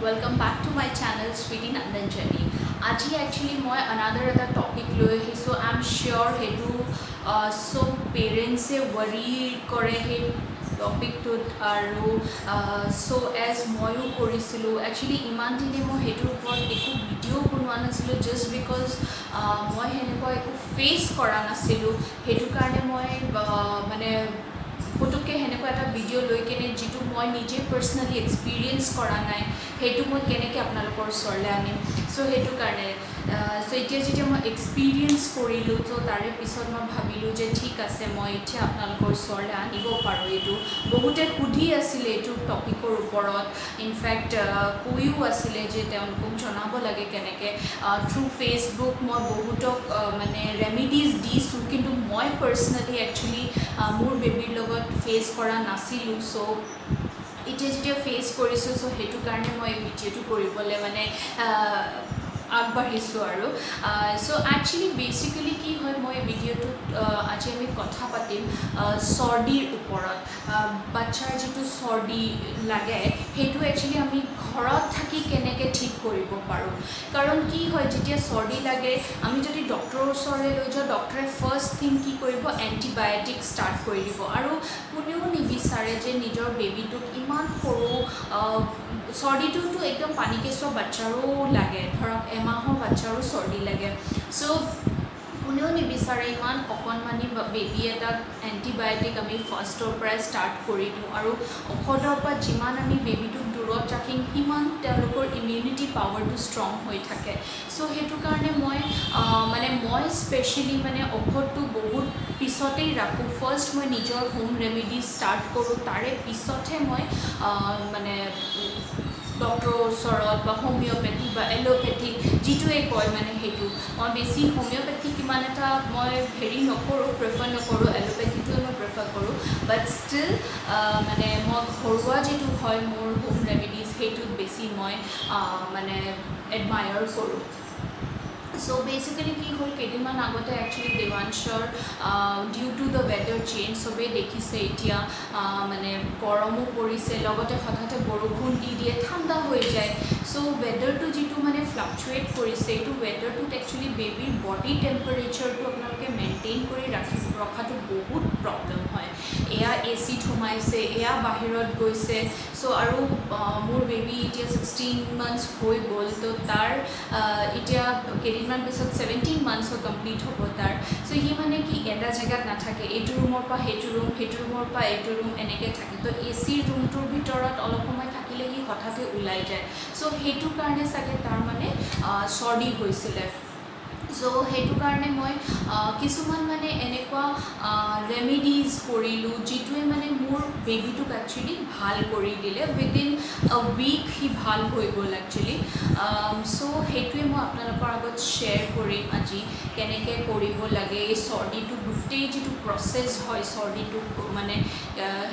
Welcome back to my channel Sweetie Nandan Journey. Aji actually moi another topic loi so I'm sure hetu so parents se worry kore he topic to aru so as moyu korisilu actually iman dine moi hetur upor eku video bonwa nasilo just because moi heneko eku face kora nasilu hetu karone moi mane পুতুকে হেনেকুৱা এটা video লৈ কেনে যেটো মই নিজে পাৰ্সোনালি experience কৰা নাই হেতু মই কেনেকৈ আপোনালোকৰ ওচৰলৈ আনিম সো হেতু কাৰণে সো এতিয়া যেতিয়া মই এক্সপেৰিয়েন্স কৰিলোঁ তো তাৰে পিছত মই ভাবিলোঁ যে ঠিক আছে মই এতিয়া আপোনালোকৰ ওচৰলৈ আনিব পাৰোঁ এইটো বহুতে সুধি আছিলে এইটো টপিকৰ ওপৰত ইনফেক্ট কৈও আছিলে যে তেওঁলোকক জনাব লাগে কেনেকৈ থ্ৰু ফেচবুক মই বহুতক মানে ৰেমেডিজ দিছোঁ কিন্তু মই পাৰ্সোনালি একচুৱেলি মোৰ বেবীৰ লগত ফেচ কৰা নাছিলোঁ সো এতিয়া যেতিয়া ফেচ কৰিছোঁ সো হেতু কাৰণে মই ভিডিঅ'টো কৰিবলৈ মানে আগবাঢ়িছোঁ আৰু সো একচুৱেলি বেচিকেলি কি হয় মই ভিডিঅ'টোত আজি আমি কথা পাতিম চৰ্দিৰ ওপৰত বাচ্চাৰ যিটো চৰ্দি লাগে সেইটো একচুৱেলি আমি ঘৰত থাকি কেনেকৈ ঠিক কৰিব পাৰোঁ কাৰণ কি হয় যেতিয়া চৰ্দি লাগে আমি যদি ডক্টৰৰ ওচৰলৈ লৈ যাওঁ ডক্টৰে ফাৰ্ষ্ট থিং কি কৰিব এণ্টিবায়'টিক ষ্টাৰ্ট কৰি দিব আৰু কোনেও নিবিচাৰে যে নিজৰ বেবীটোক ইমান সৰু চৰ্দিটোতো একদম পানীকেঁচুৱা বাচ্চাৰো লাগে ধৰক এমাহৰ বাচ্চাৰো চৰ্দি লাগে সো কোনেও নিবিচাৰে ইমান অকণমানি বেবী এটাক এণ্টিবায়'টিক আমি ফাৰ্ষ্টৰ পৰাই ষ্টাৰ্ট কৰি দিওঁ আৰু ঔষধৰ পৰা যিমান আমি বেবীটোক দূৰত ৰাখিম সিমান তেওঁলোকৰ ইমিউনিটি পাৱাৰটো ষ্ট্ৰং হৈ থাকে সো সেইটো কাৰণে মই স্পেচিয়েলি মানে ঔষধটো বহুত পিছতেই ৰাখোঁ ফাৰ্ষ্ট মই নিজৰ হোম ৰেমেডি ষ্টাৰ্ট কৰোঁ তাৰে পিছতহে মই মানে ডক্টৰৰ ওচৰত বা হোমিঅ'পেথি বা এল'পেথিক যিটোৱে কয় মানে সেইটো মই বেছি হোমিঅ'পেথিক ইমান এটা মই হেৰি নকৰোঁ প্ৰেফাৰ নকৰোঁ এল'পেথিটোৱে মই প্ৰেফাৰ কৰোঁ বাট ষ্টিল মানে মই ঘৰুৱা যিটো হয় মোৰ হোম ৰেমেডিজ সেইটোত বেছি মই মানে এডমায়াৰ কৰোঁ সো বেচিকেলি কি হ'ল কেইদিনমান আগতে একচুৱেলি দেৱাংশৰ due to the weather change চবেই দেখিছে এতিয়া মানে গৰমো পৰিছে লগতে হঠাতে বৰষুণ দি দিয়ে ঠাণ্ডা হৈ যায় সো ৱেডাৰটো যিটো মানে ফ্লাকচুৱেট কৰিছে এইটো ৱেডাৰটোত একচুৱেলি বেবীৰ বডি টেম্পাৰেচাৰটো আপোনালোকে মেইনটেইন কৰি ৰখাটো বহুত প্ৰব্লেম হয় এয়া এচিত সোমাইছে এয়া বাহিৰত গৈছে সো আৰু মোৰ বেবী এতিয়া 16 মান্থছ হৈ গ'ল তো তাৰ এতিয়া কেইদিনমান পিছত 17 মান্থছৰ কমপ্লিট হ'ব তাৰ সো সি মানে কি এটা জেগাত নাথাকে এইটো ৰুমৰ পৰা সেইটো ৰুমৰ পৰা এইটো ৰুম এনেকৈ থাকে তো এচিৰ ৰুমটোৰ ভিতৰত অলপ সময় থাকিলে সি হঠাতে ওলাই যায় সো সেইটো কাৰণে চাগে তাৰ মানে চৰ্দি হৈছিলে সো সেইটো কাৰণে মই কিছুমান মানে এনেকুৱা ৰেমেডিজ কৰিলোঁ যিটোৱে মানে মোৰ বেবীটোক একচুৱেলি ভাল কৰি দিলে উইদিন উইক সি ভাল হৈ গ'ল একচুৱেলি সো সেইটোৱে মই আপোনালোকৰ আগত শ্বেয়াৰ কৰিম আজি কেনেকৈ কৰিব লাগে এই চৰ্দিটো গোটেই যিটো প্ৰচেছ হয় চৰ্দিটো মানে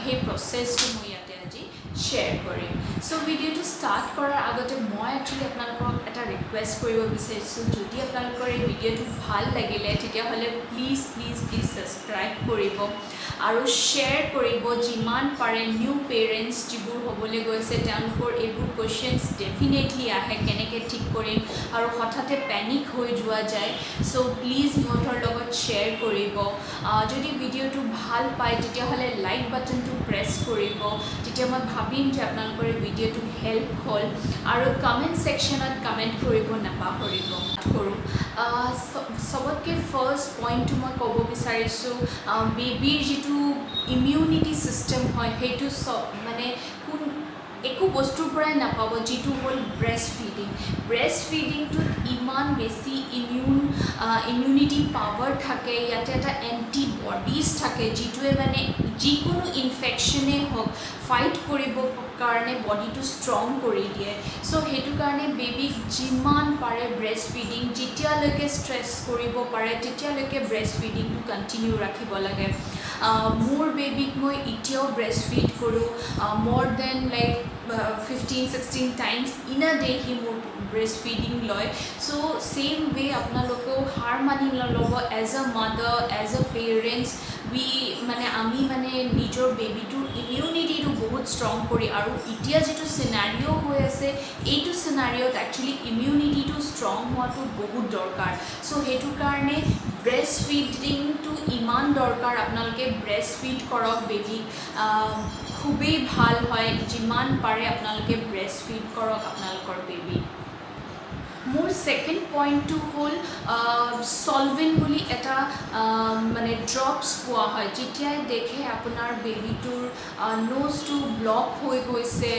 সেই প্ৰচেছটো মই ইয়াতে আজি শ্বেয়াৰ কৰিম সো ভিডিঅ'টো ষ্টাৰ্ট কৰাৰ আগতে মই একচুৱেলি আপোনালোকক এটা ৰিকুৱেষ্ট কৰিব বিচাৰিছোঁ যদি আপোনালোকৰ এই ভিডিঅ'টো ভাল লাগিলে তেতিয়াহ'লে প্লিজ ছাবস্ক্ৰাইব কৰিব আৰু শ্বেয়াৰ কৰিব যিমান পাৰে নিউ পেৰেণ্টছ যিবোৰ হ'বলৈ গৈছে তেওঁলোকৰ এইবোৰ কুৱেশ্যনছ ডেফিনেটলি আহে কেনেকৈ ঠিক কৰিম আৰু হঠাতে পেনিক হৈ যোৱা যায় সো প্লিজ সিহঁতৰ লগত শ্বেয়াৰ কৰিব যদি ভিডিঅ'টো ভাল পায় তেতিয়াহ'লে লাইক বাটনটো প্ৰেছ কৰিব তেতিয়া মই ভাবিম যে আপোনালোকৰ এই ভিডিঅ'টো হেল্প হ'ল আৰু কমেণ্ট ছেকশ্যনত কমেণ্ট কৰিব নাপাহৰিব কৰোঁ চবতকৈ ফাৰ্ষ্ট পইণ্টটো মই ক'ব বিচাৰিছোঁ বেবীৰ যিটো ইমিউনিটি ছিষ্টেম হয় সেইটো মানে একো বস্তুৰ পৰাই নাপাব যিটো হ'ল ব্ৰেষ্ট ফিডিংটোত ইমান বেছি ইমিউনিটি পাৱাৰ থাকে ইয়াতে এটা এণ্টিবডিজ থাকে যিটোৱে মানে যিকোনো ইনফেকশ্যনেই হওক ফাইট কৰিব কাৰণে বডিটো ষ্ট্ৰং কৰি দিয়ে সো সেইটো কাৰণে বেবীক যিমান পাৰে ব্ৰেষ্ট ফিডিং যেতিয়ালৈকে ষ্ট্ৰেছ কৰিব পাৰে তেতিয়ালৈকে ব্ৰেষ্ট ফিডিংটো কণ্টিনিউ ৰাখিব লাগে মোৰ বেবীক মই এতিয়াও ব্ৰেষ্ট ফিড কৰোঁ মোৰ then like 15-16 times in a day সি মোৰ ব্ৰেষ্ট ফিডিং লয় সো ছেইম ৱে আপোনালোকেও হাৰ মানি নল'ব as a mother as a parents আমি মানে নিজৰ বেবীটোৰ ইমিউনিটিটো বহুত ষ্ট্ৰং কৰি আৰু এতিয়া যিটো চিনাৰিঅ' হৈ আছে এইটো চিনাৰিঅ'ত একচুৱেলি ইমিউনিটিটো ষ্ট্ৰং হোৱাটো বহুত দৰকাৰ চ' সেইটো কাৰণে ব্ৰেষ্ট ফিডিংটো ইমান দৰকাৰ আপোনালোকে ব্ৰেষ্ট ফিড কৰক বেবীক খুবেই ভাল হয় যিমান পাৰে আপোনালোকে ব্ৰেষ্ট ফিড কৰক আপোনালোকৰ বেবীক মোৰ ছেকেণ্ড পইণ্টটো হ'ল চলভেন বুলি এটা মানে ড্ৰপছ পোৱা হয় যেতিয়াই দেখে আপোনাৰ বেবীটোৰ নোজটো ব্লক হৈ গৈছে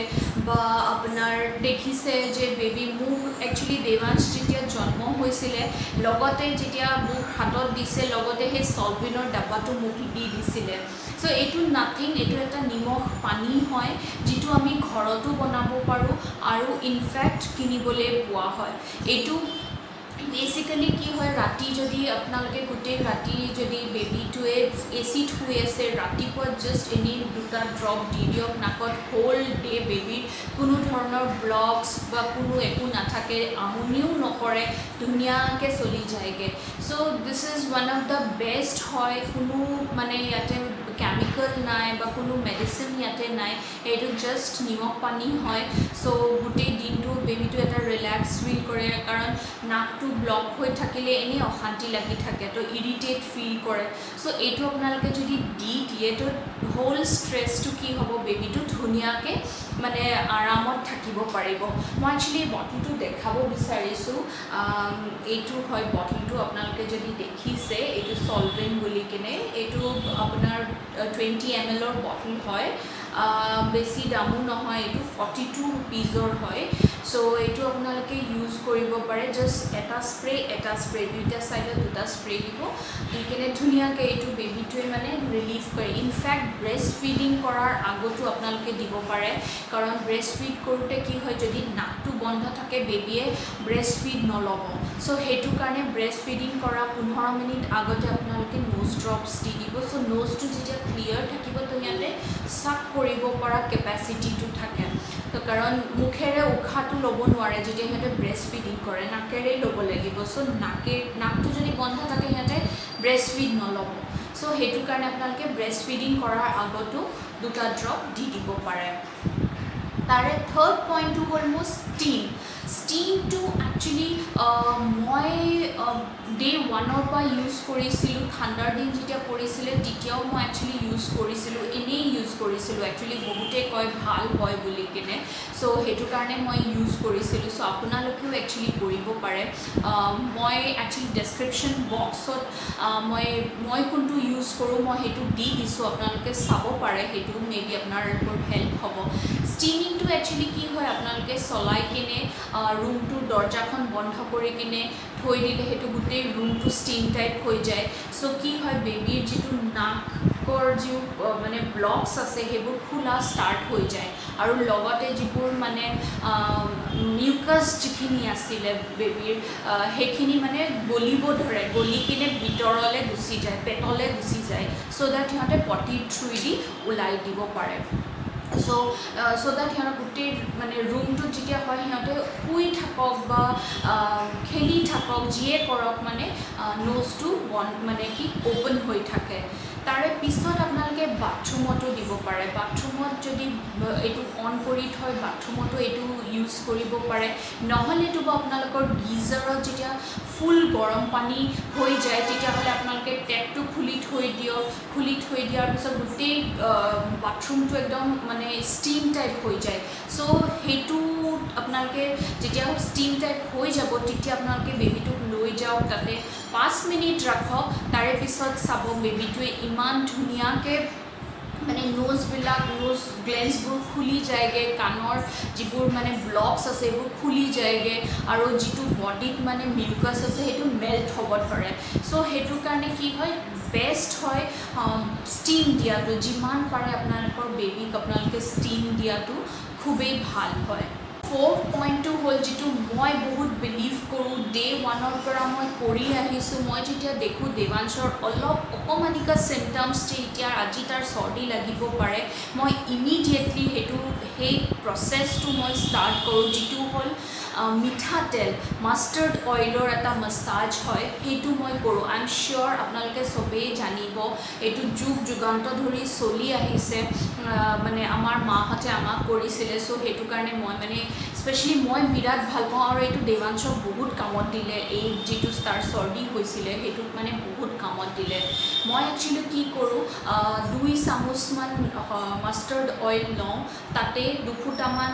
বা আপোনাৰ দেখিছে যে বেবী মোৰ একচুৱেলি দেৱাংশ যেতিয়া জন্ম হৈছিলে লগতে যেতিয়া মোক হাতত দিছে লগতে সেই চলভেনৰ ডাব্বাটো মোক দি দিছিলে চ' এইটো নাথিং এইটো এটা নিমখ পানী হয় যিটো আমি ঘৰতো বনাব পাৰোঁ আৰু ইনফেক্ট কিনিবলৈ পোৱা হয় এইটো বেচিকেলি কি হয় ৰাতি যদি আপোনালোকে গোটেই ৰাতি যদি বেবীটোৱে এচিত শুই আছে ৰাতিপুৱা জাষ্ট এনেই দুটা ড্ৰপ দি দিয়ক নাকত হোল ডে বেবীৰ কোনো ধৰণৰ ব্লকছ বা কোনো একো নাথাকে আমনিও নকৰে ধুনীয়াকৈ চলি যায়গৈ so' this is one of the best হয় কোনো মানে ইয়াতে কেমিকেল নাই বা কোনো মেডিচিন ইয়াতে নাই এইটো জাষ্ট নিমখ পানী হয় চ' গোটেই দিনটো বেবীটো এটা ৰিলেক্স ফিল কৰে কাৰণ নাকটো ব্লক হৈ থাকিলে এনেই অশান্তি লাগি থাকে তো ইৰিটেট ফিল কৰে চ' এইটো আপোনালোকে যদি দি দিয়ে তো হোল ষ্ট্ৰেছটো কি হ'ব বেবীটো ধুনীয়াকৈ মানে আৰামত থাকিব পাৰিব মই একচুৱেলি বটলটো দেখাব বিচাৰিছোঁ এইটো হয় বটলটো আপোনালোকে যদি দেখিছে এইটো চলভেন বুলি কিনে এইটো আপোনাৰ 20 ml বটল হয় বেছি দামো নহয় এইটো 42 rupees হয় চ' এইটো আপোনালোকে ইউজ কৰিব পাৰে জাষ্ট এটা স্প্ৰে দুইটা ছাইডত দুটা স্প্ৰে দিব দি কিনে ধুনীয়াকৈ এইটো বেবীটোৱে মানে ৰিলিফ কৰে ইনফেক্ট ব্ৰেষ্ট ফিডিং কৰাৰ আগতো আপোনালোকে দিব পাৰে কাৰণ ব্ৰেষ্ট ফিড কৰোঁতে কি হয় যদি নাকটো বন্ধ থাকে বেবীয়ে ব্ৰেষ্ট ফিড নল'ব চ' সেইটো কাৰণে ব্ৰেষ্ট ফিডিং কৰা 15 মিনিট আগতে আপোনালোকে নোজ ড্ৰপছ দি দিব চ' নোজটো যেতিয়া ক্লিয়াৰ থাকিব তো সিহঁতে চাক কৰিব পৰা কেপাচিটিটো থাকে তো কাৰণ মুখেৰে উশাহটো ল'ব নোৱাৰে যেতিয়া সিহঁতে ব্ৰেষ্ট ফিডিং কৰে নাকেৰেই ল'ব লাগিব চ' নাকটো যদি বন্ধ থাকে সিহঁতে ব্ৰেষ্ট ফিড নল'ব চ' সেইটো কাৰণে আপোনালোকে ব্ৰেষ্ট ফিডিং কৰাৰ আগতো দুটা ড্ৰপ দি দিব পাৰে তাৰে থাৰ্ড পইণ্টটো হ'ল মোৰ ষ্টিমটো একচুৱেলি মই ডে 1ৰ পৰা ইউজ কৰিছিলোঁ ঠাণ্ডাৰ দিন যেতিয়া পৰিছিলে তেতিয়াও মই একচুৱেলি ইউজ কৰিছিলোঁ এনেই ইউজ কৰিছিলোঁ একচুৱেলি বহুতে কয় ভাল হয় বুলি কিনে চ' সেইটো কাৰণে মই ইউজ কৰিছিলোঁ চ' আপোনালোকেও একচুৱেলি কৰিব পাৰে মই একচুৱেলি ডেছক্ৰিপশ্যন বক্সত মই কোনটো ইউজ কৰোঁ মই সেইটো দি দিছোঁ আপোনালোকে চাব পাৰে সেইটো মেবি আপোনাৰ হেল্প হ'ব ষ্টিমিংটো একচুৱেলি কি হয় আপোনালোকে চলাই কিনে ৰুমটোৰ দৰ্জাখন বন্ধ কৰি কিনে থৈ দিলে সেইটো গোটেই ৰুমটো ষ্টিম টাইপ হৈ যায় চ' কি হয় বেবীৰ যিটো নাকৰ যি মানে ব্লকছ আছে সেইবোৰ খোলা ষ্টাৰ্ট হৈ যায় আৰু লগতে যিবোৰ মানে মিউকাছ যিখিনি আছিলে বেবীৰ সেইখিনি মানে গলিব ধৰে গলি কিনে ভিতৰলৈ গুচি যায় পেটলৈ গুচি যায় চ' দেট সিহঁতে পটিৰ থ্ৰুইদি ওলাই দিব পাৰে চ' দেট সিহঁতৰ গোটেই মানে ৰুমটোত যেতিয়া হয় সিহঁতে শুই থাকক বা খেলি থাকক যিয়ে কৰক মানে নোজটো মানে কি অ'পেন হৈ থাকে তাৰে পিছত আপোনালোকে বাথৰুমতো দিব পাৰে বাথৰুমত যদি এইটো অন কৰি থয় বাথৰুমতো এইটো ইউজ কৰিব পাৰে নহ'লেতো বা আপোনালোকৰ গিজাৰত যেতিয়া ফুল গৰম পানী হৈ যায় তেতিয়াহ'লে আপোনালোকে টেপটো খুলি থৈ দিয়াৰ পিছত গোটেই বাথৰুমটো একদম মানে ষ্টিম টাইপ হৈ যায় চ' সেইটো আপোনালোকে যেতিয়া ষ্টিম টাইপ হৈ যাব তেতিয়া আপোনালোকে বেবীটোক লৈ যাওক তাতে 5 মিনিট ৰাখক তাৰে পিছত চাব বেবীটোৱে ইমান ধুনীয়াকৈ মানে নোজ গ্লেন্সবোৰ খুলি যায়গৈ কাণৰ যিবোৰ মানে ব্লকছ আছে সেইবোৰ খুলি যায়গৈ আৰু যিটো বডিত মানে মিউকাছ আছে সেইটো মেল্ট হ'ব ধৰে চ' সেইটো কাৰণে কি হয় বেষ্ট হয় ষ্টিম দিয়াটো যিমান পাৰে আপোনালোকৰ বেবীক আপোনালোকে ষ্টিম দিয়াটো খুবেই ভাল হয় ফ'ৰ্থ পইণ্টটো হ'ল যিটো মই বহুত বিলিভ কৰোঁ ডে 1ৰ পৰা মই কৰি আহিছোঁ মই যেতিয়া দেখোঁ দেৱাংশৰ অকণমানিকা চিমটমছ যে এতিয়া আজি তাৰ চৰ্দি লাগিব পাৰে মই ইমিডিয়েটলি সেই প্ৰচেছটো মই ষ্টাৰ্ট কৰোঁ, যিটো হ'ল মিঠাতেল মাষ্টাৰ্ড অইলৰ এটা মাছাজ হয়, সেইটো মই কৰোঁ। আই এম চিয়'ৰ আপোনালোকে চবেই জানিব, এইটো যুগ যুগান্ত ধৰি চলি আহিছে, মানে আমাৰ মাহঁতে আমাক কৰিছিলে। চ' সেইটো কাৰণে মই মানে স্পেচিয়েলি মই বিৰাট ভাল পাওঁ, আৰু এইটো দেৱাংশক বহুত কামত দিলে। এই যিটো তাৰ চৰ্দি হৈছিলে সেইটোত মানে বহুত কামত দিলে। মই একচুৱেলি কি কৰোঁ, 2 চামুচমান মাষ্টাৰ্ড অইল লওঁ, তাতে 2 ফুটামান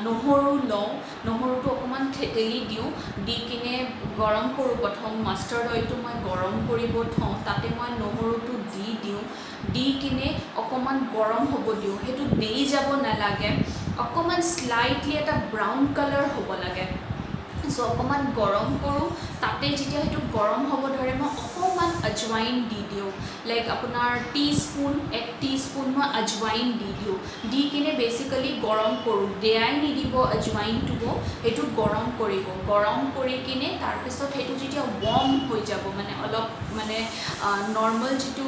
নহৰু লওঁ, নহৰুটো অকণমান থেতেলি দিওঁ, দি কিনে গৰম কৰোঁ। প্ৰথম মাষ্টাৰ্ড অইলটো মই গৰম কৰিব থওঁ, তাতে মই নহৰুটো দি দিওঁ, দি কিনে অকণমান গৰম হ'ব দিওঁ। সেইটো দেই যাব নালাগে, অকণমান স্লাইটলি এটা ব্ৰাউন কালাৰ হ'ব লাগে। চ' অকণমান গৰম কৰোঁ, তাতে যেতিয়া সেইটো গৰম হ'ব ধৰে মই অকণমান আজৱাইন দি দিওঁ, লাইক আপোনাৰ 1 টিস্পুন মই আজৱাইন দি দিওঁ, দি কিনে বেচিকেলি গৰম কৰোঁ। দেয়াই নিদিব আজৱাইনটো, সেইটো গৰম কৰিব, গৰম কৰি কিনে তাৰপিছত সেইটো যেতিয়া ৱাৰ্ম হৈ যাব, মানে অলপ মানে নৰ্মেল যিটো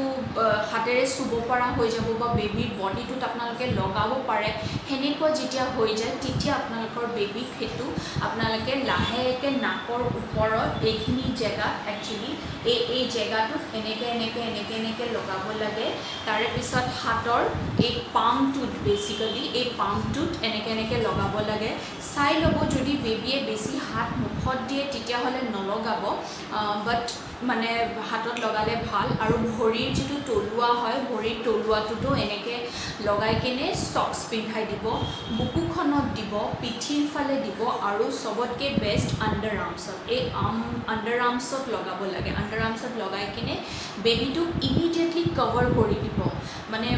হাতেৰে চুব পৰা হৈ যাব বা বেবীৰ বডিটোত আপোনালোকে লগাব পাৰে, সেনেকুৱা যেতিয়া হৈ যায় তেতিয়া আপোনালোকৰ বেবীক সেইটো আপোনালোকে লাহেকৈ নাকৰ ওপৰত এইখিনি জেগাত একচুৱেলি এই জেগাটোত এনেকৈ লগাব লাগে। তাৰে পিছত হাতৰ এই পামটোত, বেচিকেলি এই পামটোত এনেকৈ লগাব লাগে। চাই ল'ব, যদি বেবীয়ে বেছি হাত মুখত দিয়ে তেতিয়াহ'লে নলগাব, বাট মানে হাতত লগালে ভাল। আৰু ভৰিৰ যিটো তলুৱা হয়, ভৰিৰ তলুৱাটোতো এনেকৈ লগাই কিনে ষ্টক্স পিন্ধাই দিব, বুকুখনত দিব, পিঠিৰ ফালে দিব, আৰু চবতকৈ বেষ্ট আণ্ডাৰ আৰ্মছত, এই আণ্ডাৰ আৰ্মছত লগাব লাগে। আণ্ডাৰ আৰ্মছত লগাই কিনে বেবীটোক ইমিডিয়েটলি কভাৰ কৰি দিব, মানে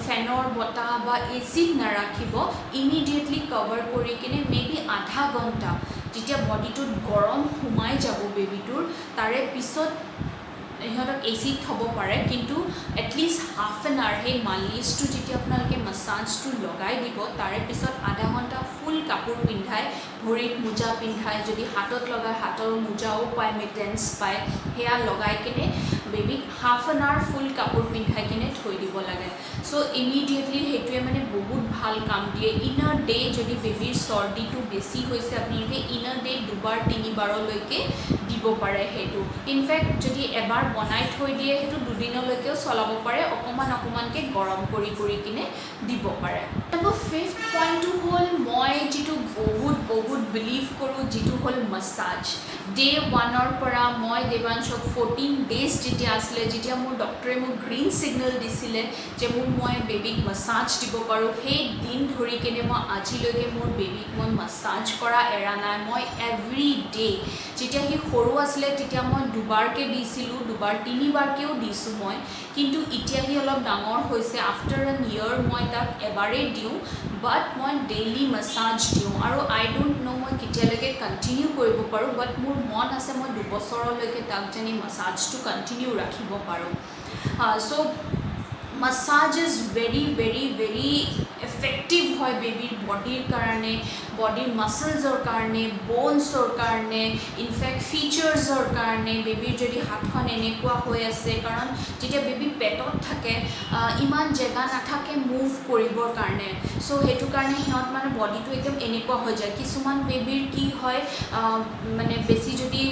ফেনৰ বতাহ বা এচিত নাৰাখিব, ইমিডিয়েটলি কভাৰ কৰি কিনে মেবি আধা ঘণ্টা যেতিয়া বডিটোত গৰম সোমাই যাব বেবীটোৰ, তাৰে পিছত সিহঁতক এচিত থ'ব পাৰে, কিন্তু এটলিষ্ট হাফ এন আৱাৰ সেই মালিচটো যেতিয়া আপোনালোকে মাছাজটো লগাই দিব, তাৰে পিছত আধা ঘণ্টা ফুল কাপোৰ পিন্ধাই, ভৰিত মোজা পিন্ধাই, যদি হাতত লগাই হাতৰ মোজাও পায়, মিটেন্স পায়, সেয়া লগাই কিনে বেবীক হাফ এন আৱাৰ ফুল কাপোৰ পিন্ধাই কিনে থৈ দিব লাগে। চ' ইমিডিয়েটলি সেইটোৱে মানে বহুত ভাল কাম দিয়ে। ইনাৰ ডে যদি বেবীৰ চৰ্দিটো বেছি হৈছে, আপোনালোকে ইনাৰ ডে 2-3বাৰলৈকে দিব পাৰে সেইটো। ইনফেক্ট যদি এবাৰ বনাই থৈ দিয়ে, সেইটো 2 দিনলৈকেও চলাব পাৰে, অকণমানকৈ গৰম কৰি কিনে দিব পাৰে। আকৌ 5th পইণ্টটো হ'ল, মই যিটো বহুত বিলিভ কৰোঁ, যিটো হ'ল মাছাজ। ডে 1ৰ পৰা মই দেৱাংশক 14 ডেজ যেতিয়া আছিলে, যেতিয়া মোৰ ডক্টৰে মোক গ্ৰীণ ছিগনেল দিছিলে যে মই বেবীক মাছাজ দিব পাৰোঁ, সেই দিন ধৰি কিনে মই আজিলৈকে মোৰ বেবীক মই মাছাজ কৰা এৰা নাই। মই এভৰি ডে, যেতিয়া সি সৰু আছিলে তেতিয়া মই 2বাৰকৈ দিছিলোঁ, 2-3বাৰকৈও দিছোঁ মই, কিন্তু এতিয়া সি অলপ ডাঙৰ হৈছে, আফটাৰ এন ইয়েৰ মই তাক এবাৰেই দিওঁ, বাট মই ডেইলি মাছাজ দিওঁ। আৰু আই ডোণ্ট ন' মই কেতিয়ালৈকে কণ্টিনিউ কৰিব পাৰোঁ, বাট মোৰ মন আছে মই 2 বছৰলৈকে তাক যেনে মাছাজটো কণ্টিনিউ ৰাখিব পাৰোঁ। চ' মাছাজ ইজ ভেৰি এফেক্টিভ হয় বেবীৰ বডিৰ কাৰণে, বডিৰ মাছলছৰ কাৰণে, বনছৰ কাৰণে, ইনফেক্ট ফিচাৰ্ছৰ কাৰণে। বেবীৰ যদি হাতখন এনেকুৱা হৈ আছে, কাৰণ যেতিয়া বেবী পেটত থাকে ইমান জেগা নাথাকে মুভ কৰিবৰ কাৰণে, চ' সেইটো কাৰণে সিহঁত মানে বডিটো একদম এনেকুৱা হৈ যায়। কিছুমান বেবীৰ কি হয়, মানে বেছি যদি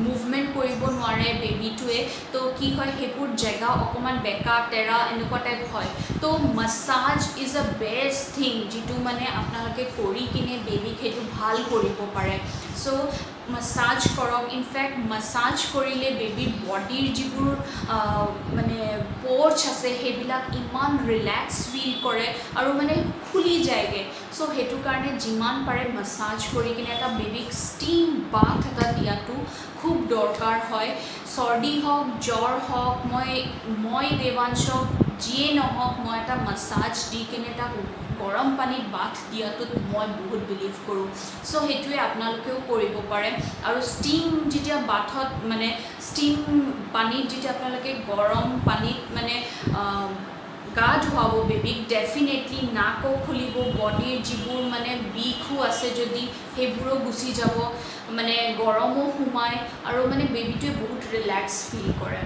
মুভমেণ্ট কৰিব নোৱাৰে বেবীটোৱে, তো কি হয় সেইবোৰ জেগা অকণমান বেকা তেৰা এনেকুৱা টাইপ হয়। তো massage is a best thing, যিটো মানে আপোনালোকে কৰি কিনে বেবীক সেইটো ভাল কৰিব পাৰে। চ' মাছাজ কৰক। ইনফেক্ট মাছাজ কৰিলে বেবীৰ বডিৰ যিবোৰ মানে প'ৰ্চ আছে সেইবিলাক ইমান ৰিলেক্স ফিল কৰে আৰু মানে খুলি যায়গৈ। চ' সেইটো কাৰণে যিমান পাৰে মাছাজ কৰি কিনে এটা বেবীক ষ্টিম বাথ এটা দিয়াটো খুব দৰকাৰ হয়। চৰ্দি হওক, জ্বৰ হওক, মই দেৱাংশক যিয়ে নহওক মই এটা মাছাজ দি কিনে এটা গৰম পানীত বাথ দিয়াটোত মই বহুত বিলিভ কৰোঁ। চ' সেইটোৱে আপোনালোকেও কৰিব পাৰে। আৰু ষ্টিম যেতিয়া বাথত মানে ষ্টিম পানীত যেতিয়া আপোনালোকে গৰম পানীত মানে গা ধুৱাব বেবীক, ডেফিনেটলি নাকো খুলিব, বডিৰ যিবোৰ মানে বিষো আছে যদি সেইবোৰো গুচি যাব, মানে গৰমো সোমায় আৰু মানে বেবীটোৱে বহুত ৰিলেক্স ফিল কৰে।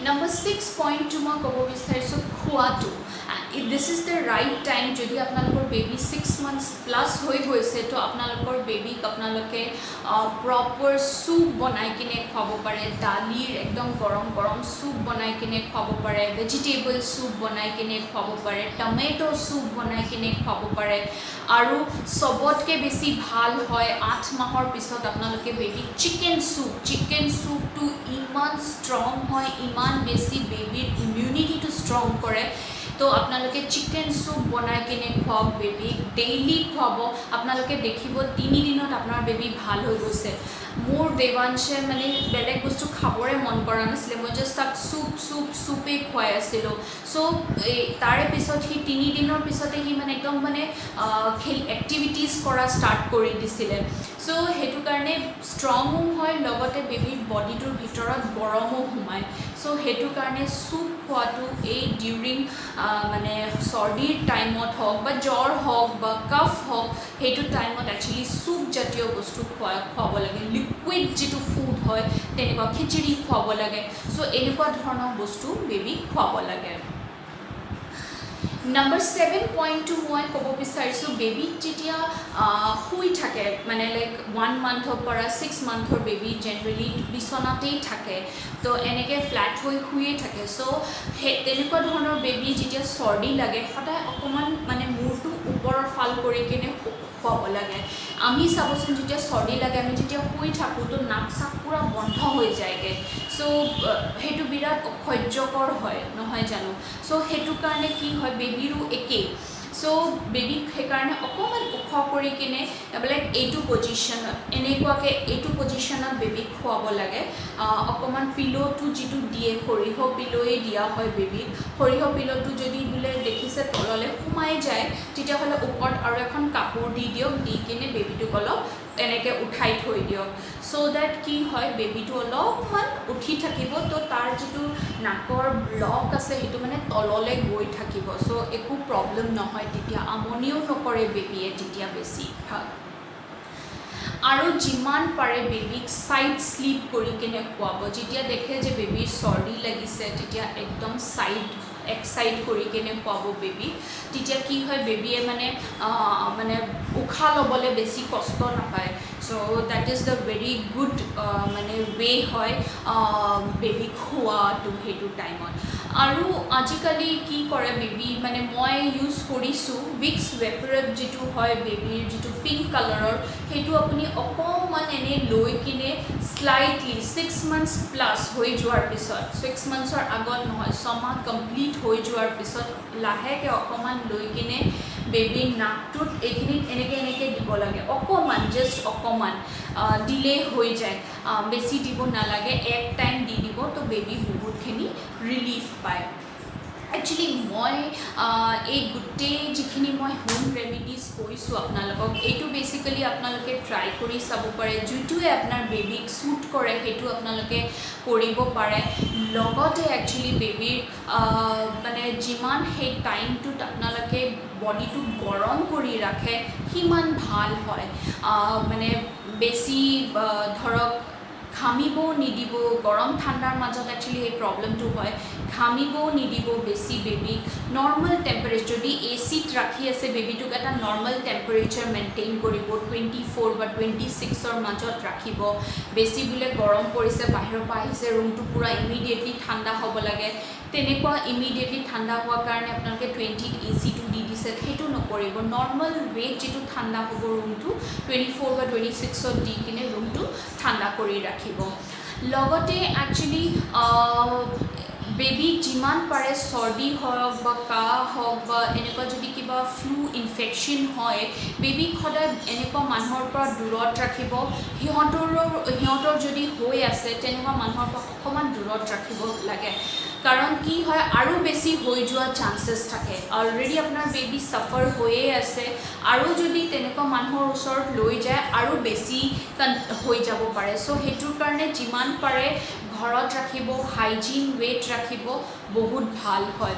Number 6 point to মই ক'ব বিচাৰিছোঁ খোৱাটো। This is the right time যদি আপোনালোকৰ বেবী 6 months plus হৈ গৈছে তো আপোনালোকৰ বেবীক আপোনালোকে প্ৰপাৰ চুপ বনাই কিনে খুৱাব পাৰে, দালিৰ একদম গৰম গৰম চুপ বনাই কিনে খুৱাব পাৰে, ভেজিটেবল চুপ বনাই কিনে খুৱাব পাৰে, টমেটো চুপ বনাই কিনে খুৱাব পাৰে। আৰু চবতকৈ বেছি ভাল হয় 8 মাহৰ পিছত আপোনালোকে বেবীক চিকেন চুপটো ইমান ষ্ট্ৰং হয়, ইমান বেছি বেবীৰ ইমিউনিটিটো ষ্ট্ৰং কৰে। তো আপোনালোকে চিকেন চুপ বনাই কিনে খুৱাওক বেবীক, ডেইলি খুৱাব। আপোনালোকে দেখিব 3 দিনত আপোনাৰ বেবী ভাল হৈ গৈছে। মোৰ দেৱাংশে মানে বেলেগ বস্তু খাবৰে মন কৰা নাছিলে, মই জাষ্ট তাক চুপেই খুৱাই আছিলোঁ। চ' তাৰে পিছত সি 3 দিনৰ পিছতে সি মানে একদম মানে এক্টিভিটিজ কৰা ষ্টাৰ্ট কৰি দিছিলে। চ' সেইটো কাৰণে ষ্ট্ৰঙো হয়, লগতে বেবীৰ বডিটোৰ ভিতৰত গৰমো সোমায়। চ' সেইটো কাৰণে চুপ খোৱাটো এই ডিউৰিং মানে চৰ্দিৰ টাইমত হওক বা জ্বৰ হওক বা কফ হওক, সেইটো টাইমত একচুৱেলি চুপ জাতীয় বস্তু খুৱাব লাগে। লিকুইড যিটো ফুড হয় তেনেকুৱা খিচিৰি খুৱাব লাগে। চ' এনেকুৱা ধৰণৰ বস্তু বেবীক খুৱাব লাগে। Number 7 পইণ্টটো মই ক'ব বিচাৰিছোঁ বেবীক যেতিয়া শুই থাকে মানে লাইক 1 মান্থৰ পৰা 6 মান্থৰ বেবী জেনেৰেলি বিচনাতেই থাকে, তো এনেকৈ ফ্লেট হৈ শুয়ে থাকে। চ' তেনেকুৱা ধৰণৰ বেবী যেতিয়া চৰ্দি লাগে সদায় অকণমান মানে মূৰটো ওপৰৰ ফাল কৰি কিনে খুৱাব লাগে। আমি চাবচোন যেতিয়া চৰ্দি লাগে আমি যেতিয়া শুই থাকোঁ তো নাক চাক পূৰা বন্ধ হৈ যায়গৈ। চ' সেইটো বিৰাট অসহ্যকৰ হয় নহয় জানো। চ' সেইটো কাৰণে কি হয় বেবীৰো একেই। চ' বেবীক সেইকাৰণে অকণমান ওখ কৰি কিনে লাইক এইটো পজিশ্যনত এনেকুৱাকৈ এইটো পজিশ্যনত বেবীক খুৱাব লাগে। অকণমান পিল'টো যিটো দিয়ে সৰিয়হ পিল'য়ে দিয়া হয় বেবীক। সৰিয়হ পিল'টো যদি বোলে দেখিছে তললৈ সোমাই যায় তেতিয়াহ'লে ওপৰত আৰু এখন কাপোৰ দি দিয়ক, দি কিনে বেবীটোক অলপ এনেকৈ উঠাই থৈ দিয়ক। চ' ডেট কি হয় বেবীটো অলপমান উঠি থাকিব, তো তাৰ যিটো নাকৰ ব্লক আছে সেইটো মানে তললৈ গৈ থাকিব। চ' একো প্ৰব্লেম নহয়, তেতিয়া আমনিও নকৰে বেবীয়ে তেতিয়া বেছি ভাল। আৰু যিমান পাৰে বেবীক ছাইড স্লিপ কৰি কিনে খুৱাব। যেতিয়া দেখে যে বেবীৰ চৰ্দি লাগিছে তেতিয়া একদম এক ছাইড কৰি কিনে খুৱাব বেবীক। তেতিয়া কি হয় বেবীয়ে মানে উশাহ ল'বলৈ বেছি কষ্ট নাপায়। So' that is the very good মানে ৱে হয় বেবীক খোৱাটো সেইটো টাইমত। আৰু আজিকালি কি কৰে বেবী মানে মই ইউজ কৰিছোঁ ভিক্স ভেপৰেট যিটো হয় বেবীৰ যিটো পিংক কালাৰৰ, সেইটো আপুনি অকণমান এনেই লৈ কিনে স্লাইটলি 6 months প্লাছ হৈ যোৱাৰ পিছত, 6 monthsৰ আগত নহয় 6 মাহ কমপ্লিট হৈ যোৱাৰ পিছত লাহেকৈ অকণমান লৈ কিনে বেবীৰ নাকটোত এইখিনিত এনেকৈ দিব লাগে। অকণমান জাষ্ট অকণমান দিলেই হৈ যায়, বেছি দিব নালাগে। এক টাইম দি দিব তো বেবী বহুতখিনি ৰিলিফ পায়। একচুৱেলি মই এই গোটেই যিখিনি মই হোম ৰেমিডিজ কৈছোঁ আপোনালোকক, এইটো বেচিকেলি আপোনালোকে ট্ৰাই কৰি চাব পাৰে। যিটোৱে আপোনাৰ বেবীক শ্বুট কৰে সেইটো আপোনালোকে কৰিব পাৰে। লগতে একচুৱেলি বেবীৰ মানে যিমান সেই টাইমটোত আপোনালোকে বডিটো গৰম কৰি ৰাখে সিমান ভাল হয়। মানে বেছি ধৰক ঘামিবও নিদিব, গৰম ঠাণ্ডাৰ মাজত একচুৱেলি এই প্ৰব্লেমটো হয়। ঘামিবও নিদিব বেছি বেবীক। নৰ্মেল টেম্পাৰেচাৰ যদি এচিত ৰাখি আছে বেবীটোক এটা নৰ্মেল টেম্পাৰেচাৰ মেইনটেইন কৰিব, 24 বা 26ৰ মাজত ৰাখিব। বেছি বোলে গৰম পৰিছে বাহিৰৰ পৰা আহিছে ৰুমটো পূৰা ইমিডিয়েটলি ঠাণ্ডা হ'ব লাগে, তেনেকুৱা ইমিডিয়েটলি ঠাণ্ডা হোৱাৰ কাৰণে আপোনালোকে 20ত এচিটো দি দিছে সেইটো নকৰিব। নৰ্মেল ৱেট যিটো ঠাণ্ডা হ'ব ৰুমটো 24 বা 26ত দি কিনে ৰুমটো ঠাণ্ডা কৰি ৰাখিব। লগতে একচুৱেলি বেবীক যিমান পাৰে চৰ্দি হওক বা কাহ হওক বা এনেকুৱা যদি কিবা ফ্লু ইনফেকশ্যন হয় বেবীক সদায় এনেকুৱা মানুহৰ পৰা দূৰত ৰাখিব। সিহঁতৰ যদি হৈ আছে তেনেকুৱা মানুহৰ পৰা অকণমান দূৰত ৰাখিব লাগে। কাৰণ কি হয় আৰু বেছি হৈ যোৱা চান্সেছ থাকে। অলৰেডি আপোনাৰ বেবী ছাফাৰ হৈয়ে আছে, আৰু যদি তেনেকুৱা মানুহৰ ওচৰত লৈ যায় আৰু বেছি হৈ যাব পাৰে। চ' সেইটোৰ কাৰণে যিমান পাৰে ঘৰত ৰাখিব, হাইজিন ৱেট ৰাখিব, বহুত ভাল হয়।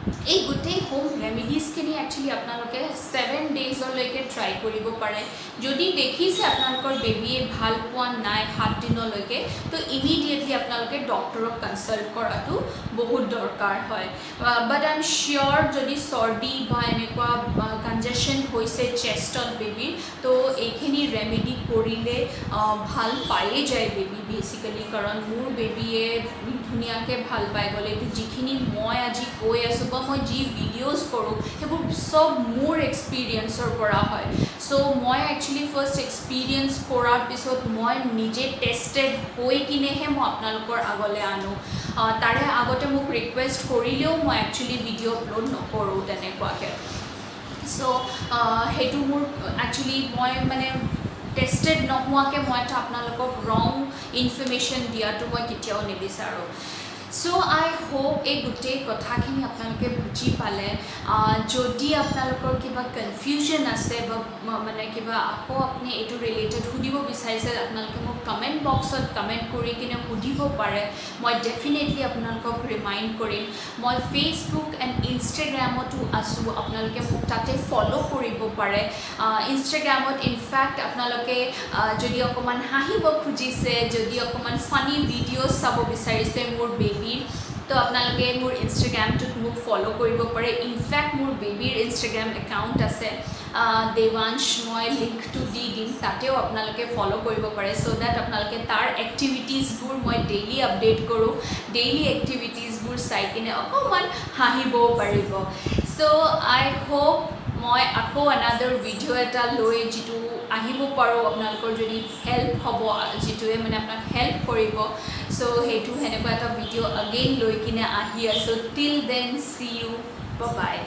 এই গোটেই হোম ৰেমেডিজখিনি একচুৱেলি আপোনালোকে 7 ডেইজলৈকে ট্ৰাই কৰিব পাৰে যদি দেখিছে আপোনালোকৰ বেবীয়ে ভাল পোৱা নাই 7 দিনলৈকে তো ইমিডিয়েটলি আপোনালোকে ডক্টৰক কনসাল্ট কৰাটো বহুত দৰকাৰ হয় বাট আই এম শিওৰ যদি চৰ্দি বা এনেকুৱা কনজেশ্যন হৈছে চেষ্টত বেবীৰ তো এইখিনি ৰেমেডি কৰিলে ভাল পায়ে যায় বেবী বেচিকেলি কাৰণ মোৰ বেবীয়ে ধুনীয়াকৈ ভাল পাই গ'লে এইটো যিখিনি মই আজি কৈ আছোঁ বা মই যি ভিডিঅ'জ কৰোঁ সেইবোৰ চব মোৰ এক্সপিৰিয়েঞ্চৰ পৰা হয় চ' মই একচুৱেলি ফাৰ্ষ্ট এক্সপিৰিয়েঞ্চ কৰাৰ পিছত মই নিজে টেষ্টেড হৈ কিনেহে মই আপোনালোকৰ আগলৈ আনো তাৰে আগতে মোক ৰিকুৱেষ্ট কৰিলেও মই একচুৱেলি ভিডিঅ' আপলোড নকৰোঁ তেনেকুৱাকৈ চ' সেইটো মোৰ একচুৱেলি মই মানে টেষ্টেড নোহোৱাকৈ মই এটা আপোনালোকক ৰং ইনফৰ্মেশ্যন দিয়াটো মই কেতিয়াও নিবিচাৰোঁ সো আই হোপ এই গোটেই কথাখিনি আপোনালোকে বুজি পালে যদি আপোনালোকৰ কিবা কনফিউজন আছে বা মানে কিবা আকৌ আপুনি এইটো ৰিলেটেড সুধিব বিচাৰিছে আপোনালোকে মোক কমেণ্ট বক্সত কমেণ্ট কৰি কিনে সুধিব পাৰে মই ডেফিনেটলি আপোনালোকক ৰিমাইণ্ড কৰিম মই ফেচবুক এণ্ড ইনষ্টাগ্ৰামতো আছোঁ আপোনালোকে মোক তাতে ফ'ল' কৰিব পাৰে ইনষ্টাগ্ৰামত ইনফেক্ট আপোনালোকে যদি অকণমান হাঁহিব খুজিছে যদি অকণমান ফানি ভিডিঅ'জ চাব বিচাৰিছে মোৰ বেবীৰ তো আপোনালোকে মোৰ ইনষ্টাগ্ৰামটোত মোক ফ'ল' কৰিব পাৰে ইনফেক্ট মোৰ বেবীৰ ইনষ্টাগ্ৰাম একাউণ্ট আছে দেৱাংশ মই লিংকটো দি দিম তাতেও আপোনালোকে ফ'ল' কৰিব পাৰে চ' ডেট আপোনালোকে তাৰ এক্টিভিটিজবোৰ মই ডেইলি আপডেট কৰোঁ ডেইলি এক্টিভিটিজবোৰ চাই কিনে অকণমান হাঁহিবও পাৰিব চ' আই হোপ মই আকৌ আনাডাৰ ভিডিঅ' এটা লৈ যিটো আহিব পাৰোঁ আপোনালোকৰ যদি হেল্প হ'ব যিটোৱে মানে আপোনাক হেল্প কৰিব চ' সেইটো সেনেকুৱা এটা ভিডিঅ' আগেইন লৈ কিনে আহি আছোঁ টিল দেন চি ইউ বাই